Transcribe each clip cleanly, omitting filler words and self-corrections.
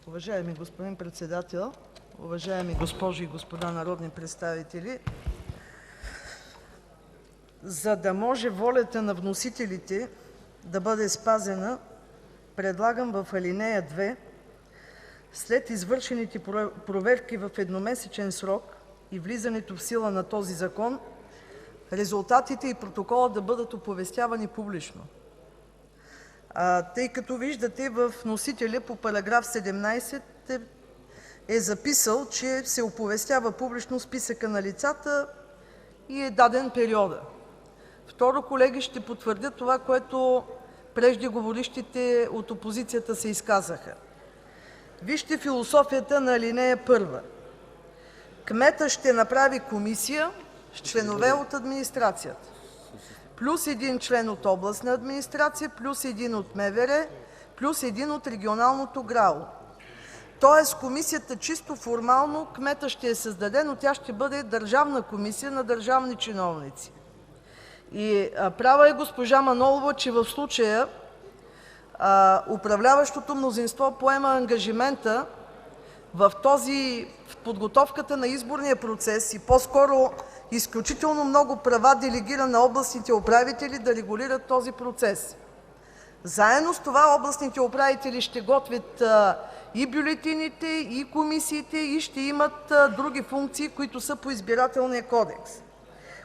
Уважаеми господин Председател, уважаеми госпожи и господа народни представители! За да може волята на вносителите да бъде спазена, предлагам в ал. 2 след извършените проверки в едномесечен срок и влизането в сила на този закон, резултатите и протоколът да бъдат оповестявани публично. Тъй като виждате, вносителят по § 17 е записал, че се оповестява публично списъка на лицата и е даден периода. Второ, колеги, ще потвърдя това, което преждеговорившите от опозицията се изказаха. Вижте философията на ал. 1. Кметът ще направи комисия с членове от администрацията, плюс един член от областна администрация, плюс един от МВР, плюс един от регионалното ГРАО. Тоест комисията чисто формално кметът ще я създаде, но тя ще бъде държавна комисия на държавни чиновници. И права е госпожа Манолова, че в случая управляващото мнозинство поема ангажимента в подготовката на изборния процес и по-скоро изключително много права делегира на областните управители да регулират този процес. Заедно с това областните управители ще готвят и бюлетините, и комисиите, и ще имат други функции, които са по Избирателния кодекс,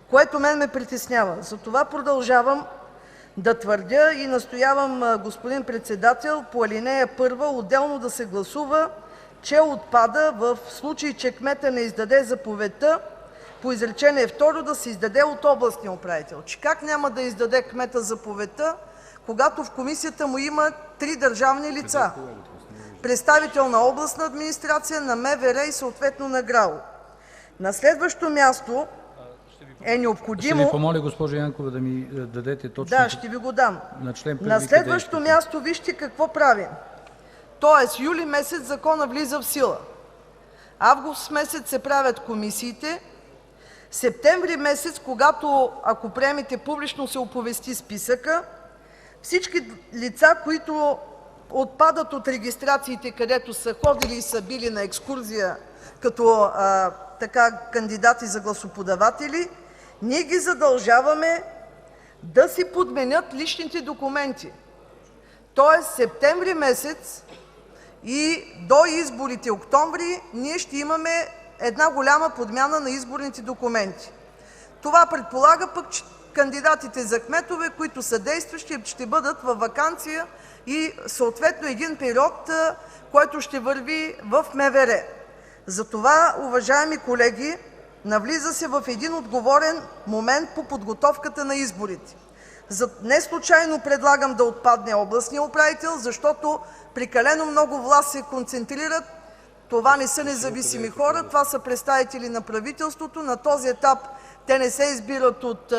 което мен ме притеснява. Затова продължавам да твърдя и настоявам, господин Председател, по ал. 1 отделно да се гласува, че отпада в случай, че кметът не издаде заповедта по изречение второ, да се издаде от областния управител. Че как няма да издаде кмета заповедта, когато в комисията му има 3 държавни лица – представител на областна администрация, на МВР и съответно на ГРАО. На следващо място е необходимо... Ще Ви помоля, госпожо Янкова, да ми дадете точно... Да, ще Ви го дам. На следващо място вижте какво правим. Тоест юли месец законът влиза в сила. Август месец се правят комисиите. Септември месец, когато, ако приемете публично, се оповести списъка, всички лица, които отпадат от регистрациите, където са ходили и са били на екскурзия като кандидати за гласоподаватели, ние ги задължаваме да си подменят личните документи. Тоест септември месец и до изборите октомври ние ще имаме една голяма подмяна на изборните документи. Това предполага пък, че кандидатите за кметове, които са действащи, ще бъдат във ваканция и съответно един период, който ще върви в МВР. Затова, уважаеми колеги, навлиза се в един отговорен момент по подготовката на изборите. Не случайно предлагам да отпадне областният управител, защото прекалено много власт се концентрират. Това не са независими хора, това са представители на правителството. На този етап те не се избират от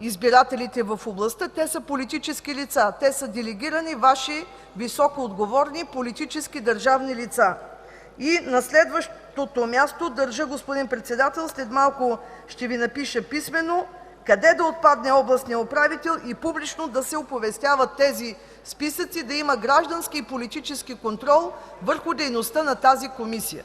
избирателите в областта, те са политически лица. Те са делегирани ваши високоотговорни политически държавни лица. И на следващото място държа, господин Председател, след малко ще Ви напиша писмено, къде да отпадне областният управител и публично да се оповестяват тези списъци, да има граждански и политически контрол върху дейността на тази комисия.